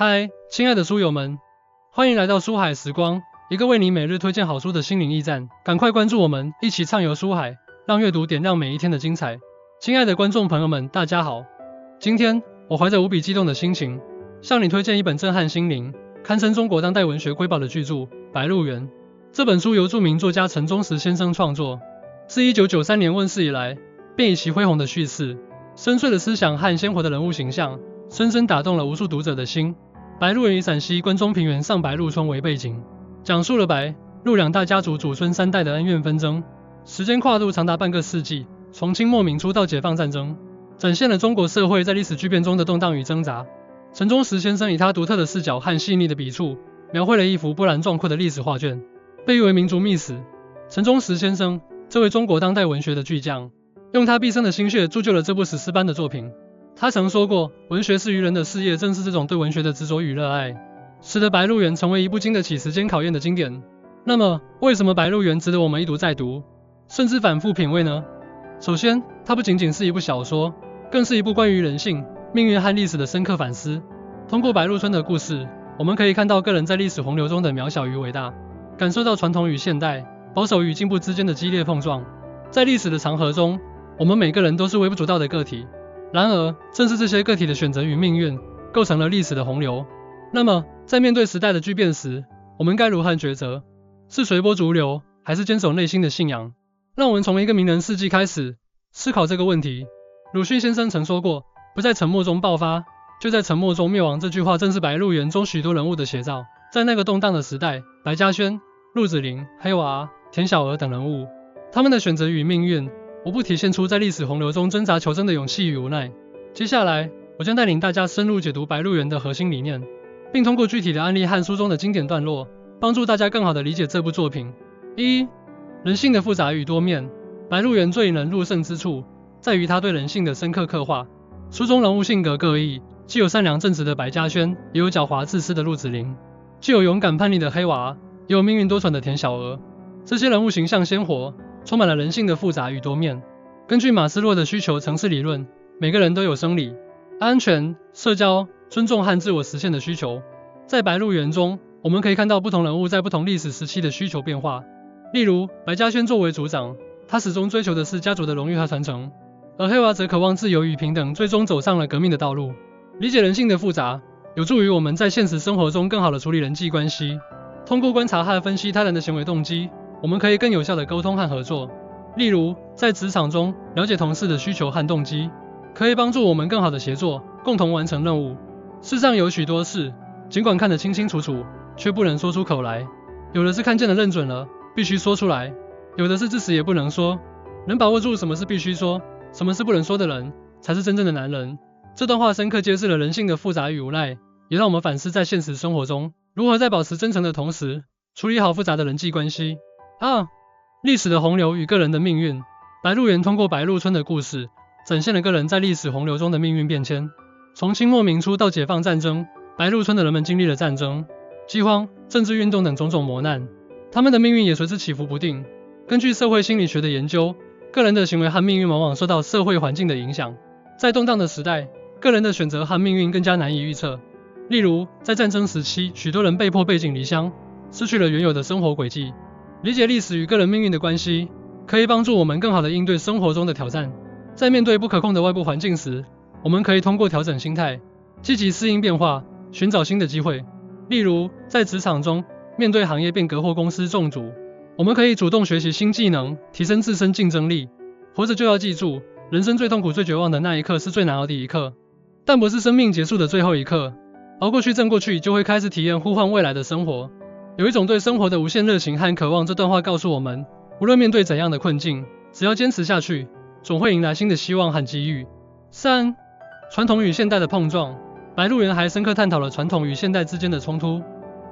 嗨，亲爱的书友们，欢迎来到书海时光，一个为你每日推荐好书的心灵驿站。赶快关注我们，一起畅游书海，让阅读点亮每一天的精彩。亲爱的观众朋友们，大家好，今天我怀着无比激动的心情，向你推荐一本震撼心灵、堪称中国当代文学瑰宝的巨著《白鹿原》。这本书由著名作家陈忠实先生创作，自1993年问世以来，便以其恢宏的叙事、深邃的思想和鲜活的人物形象，深深打动了无数读者的心。白鹿原以陕西关中平原上白鹿村为背景，讲述了白、鹿两大家族祖孙3代的恩怨纷争，时间跨度长达半个世纪，从清末民初到解放战争，展现了中国社会在历史巨变中的动荡与挣扎。陈忠实先生以他独特的视角和细腻的笔触，描绘了一幅波澜壮阔的历史画卷，被誉为民族秘史。陈忠实先生，这位中国当代文学的巨匠，用他毕生的心血铸就了这部史诗般的作品。他曾说过，文学是愚人的事业，正是这种对文学的执着与热爱，使得《白鹿原》成为一部经得起时间考验的经典。那么，为什么《白鹿原》值得我们一读再读，甚至反复品味呢？首先，它不仅仅是一部小说，更是一部关于人性、命运和历史的深刻反思。通过白鹿村的故事，我们可以看到个人在历史洪流中的渺小与伟大，感受到传统与现代、保守与进步之间的激烈碰撞。在历史的长河中，我们每个人都是微不足道的个体。然而，正是这些个体的选择与命运，构成了历史的洪流。那么，在面对时代的巨变时，我们该如何抉择？是随波逐流，还是坚守内心的信仰？让我们从一个名人事迹开始思考这个问题。鲁迅先生曾说过，不在沉默中爆发，就在沉默中灭亡。这句话正是《白鹿原》中许多人物的写照。在那个动荡的时代，白嘉轩、陆子霖、黑娃、田小娥等人物，他们的选择与命运，无不体现出在历史洪流中挣扎求真的勇气与无奈。接下来，我将带领大家深入解读《白鹿原》的核心理念，并通过具体的案例和书中的经典段落，帮助大家更好地理解这部作品。1. 人性的复杂与多面。《白鹿原》最引人入胜之处，在于它对人性的深刻刻画。书中人物性格各异，既有善良正直的白嘉轩，也有狡猾自私的陆子霖；既有勇敢叛逆的黑娃，也有命运多舛的田小娥。这些人物形象鲜活，充满了人性的复杂与多面。根据马斯洛的需求层次理论，每个人都有生理、安全、社交、尊重和自我实现的需求。在白鹿原中，我们可以看到不同人物在不同历史时期的需求变化。例如，白嘉轩作为族长，他始终追求的是家族的荣誉和传承，而黑娃则渴望自由与平等，最终走上了革命的道路。理解人性的复杂，有助于我们在现实生活中更好地处理人际关系。通过观察和分析他人的行为动机，我们可以更有效地沟通和合作。例如，在职场中，了解同事的需求和动机，可以帮助我们更好地协作，共同完成任务。世上有许多事，尽管看得清清楚楚，却不能说出口来。有的是看见了认准了，必须说出来；有的是至死也不能说。能把握住什么是必须说，什么是不能说的人，才是真正的男人。这段话深刻揭示了人性的复杂与无奈，也让我们反思在现实生活中，如何在保持真诚的同时，处理好复杂的人际关系。2. 历史的洪流与个人的命运。白鹿原通过白鹿村的故事，展现了个人在历史洪流中的命运变迁。从清末民初到解放战争，白鹿村的人们经历了战争、饥荒、政治运动等种种磨难，他们的命运也随之起伏不定。根据社会心理学的研究，个人的行为和命运往往受到社会环境的影响。在动荡的时代，个人的选择和命运更加难以预测。例如，在战争时期，许多人被迫背井离乡，失去了原有的生活轨迹。理解历史与个人命运的关系，可以帮助我们更好地应对生活中的挑战。在面对不可控的外部环境时，我们可以通过调整心态，积极适应变化，寻找新的机会。例如，在职场中，面对行业变革或公司重组，我们可以主动学习新技能，提升自身竞争力。活着就要记住，人生最痛苦、最绝望的那一刻是最难熬的一刻，但不是生命结束的最后一刻。熬过去、挣过去，就会开始体验呼唤未来的生活。有一种对生活的无限热情和渴望。这段话告诉我们，无论面对怎样的困境，只要坚持下去，总会迎来新的希望和机遇。3. 传统与现代的碰撞。白鹿原还深刻探讨了传统与现代之间的冲突。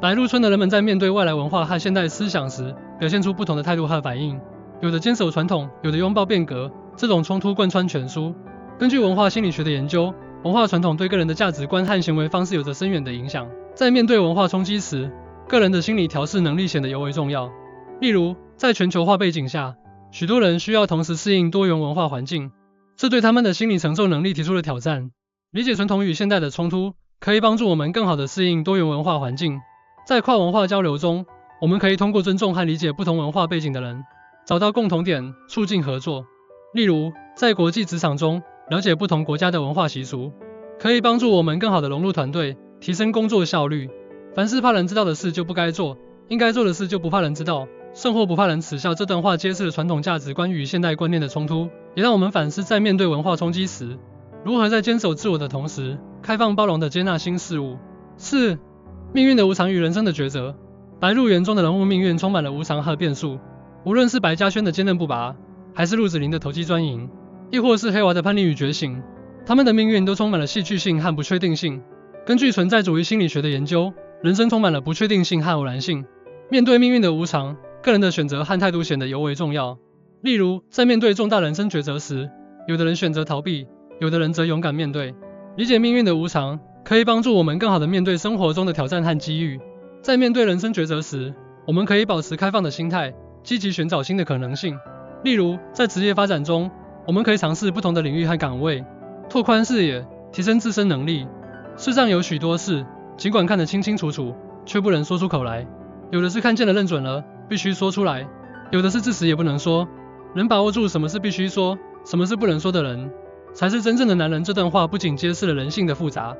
白鹿村的人们在面对外来文化和现代思想时，表现出不同的态度和反应。有的坚守传统，有的拥抱变革，这种冲突贯穿全书。根据文化心理学的研究，文化传统对个人的价值观和行为方式有着深远的影响。在面对文化冲击时，个人的心理调试能力显得尤为重要。例如，在全球化背景下，许多人需要同时适应多元文化环境，这对他们的心理承受能力提出了挑战。理解传统与现代的冲突，可以帮助我们更好地适应多元文化环境。在跨文化交流中，我们可以通过尊重和理解不同文化背景的人，找到共同点，促进合作。例如，在国际职场中，了解不同国家的文化习俗，可以帮助我们更好地融入团队，提升工作效率。凡是怕人知道的事就不该做，应该做的事就不怕人知道，胜或不怕人耻笑。这段话揭示了传统价值观与现代观念的冲突，也让我们反思在面对文化冲击时，如何在坚守自我的同时，开放包容地接纳新事物。4. 命运的无常与人生的抉择。白鹿原中的人物命运充满了无常和变数，无论是白嘉轩的坚韧不拔，还是陆子霖的投机专营，亦或是黑娃的叛逆与觉醒，他们的命运都充满了戏剧性和不确定性。根据存在主义心理学的研究，人生充满了不确定性和偶然性。面对命运的无常，个人的选择和态度显得尤为重要。例如，在面对重大人生抉择时，有的人选择逃避，有的人则勇敢面对。理解命运的无常，可以帮助我们更好地面对生活中的挑战和机遇。在面对人生抉择时，我们可以保持开放的心态，积极寻找新的可能性。例如，在职业发展中，我们可以尝试不同的领域和岗位，拓宽视野，提升自身能力。世上有许多事，尽管看得清清楚楚，却不能说出口来。有的是看见了认准了，必须说出来；有的是至死也不能说。能把握住什么是必须说，什么是不能说的人，才是真正的男人。这段话不仅揭示了人性的复杂，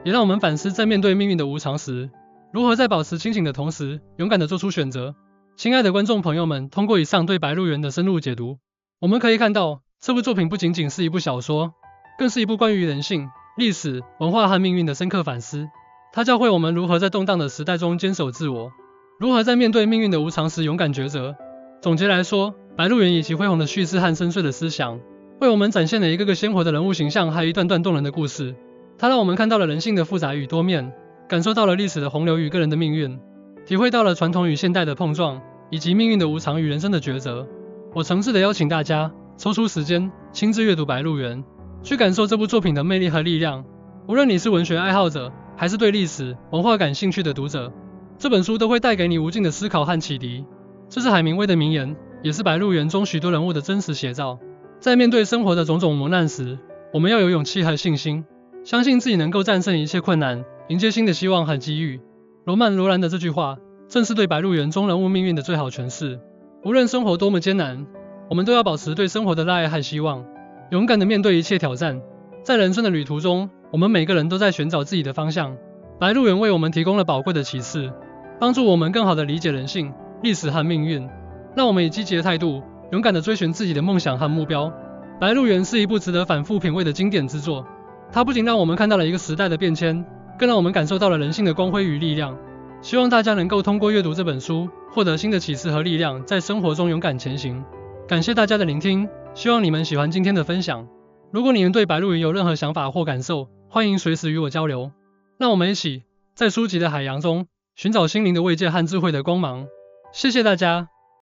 也让我们反思在面对命运的无常时，如何在保持清醒的同时，勇敢地做出选择。亲爱的观众朋友们，通过以上对白鹿原的深入解读，我们可以看到，这部作品不仅仅是一部小说，更是一部关于人性、历史、文化和命运的深刻反思。它教会我们如何在动荡的时代中坚守自我，如何在面对命运的无常时勇敢抉择。总结来说，白鹿原以其恢宏的叙事和深邃的思想，为我们展现了一个个鲜活的人物形象和一段段动人的故事。它让我们看到了人性的复杂与多面，感受到了历史的洪流与个人的命运，体会到了传统与现代的碰撞，以及命运的无常与人生的抉择。我诚挚地邀请大家抽出时间，亲自阅读《白鹿原》，去感受这部作品的魅力和力量。无论你是文学爱好者，还是对历史文化感兴趣的读者，这本书都会带给你无尽的思考和启迪。这是海明威的名言，也是《白鹿原》中许多人物的真实写照。在面对生活的种种磨难时，我们要有勇气和信心，相信自己能够战胜一切困难，迎接新的希望和机遇。罗曼·罗兰的这句话，正是对《白鹿原》中人物命运的最好诠释。无论生活多么艰难，我们都要保持对生活的热爱和希望，勇敢地面对一切挑战。在人生的旅途中，我们每个人都在寻找自己的方向。白鹿原为我们提供了宝贵的启示，帮助我们更好地理解人性、历史和命运。让我们以积极的态度，勇敢地追寻自己的梦想和目标。白鹿原是一部值得反复品味的经典之作，它不仅让我们看到了一个时代的变迁，更让我们感受到了人性的光辉与力量。希望大家能够通过阅读这本书，获得新的启示和力量，在生活中勇敢前行。感谢大家的聆听，希望你们喜欢今天的分享。如果你们对白鹿原有任何想法或感受，欢迎随时与我交流。让我们一起在书籍的海洋中寻找心灵的慰藉和智慧的光芒。谢谢大家。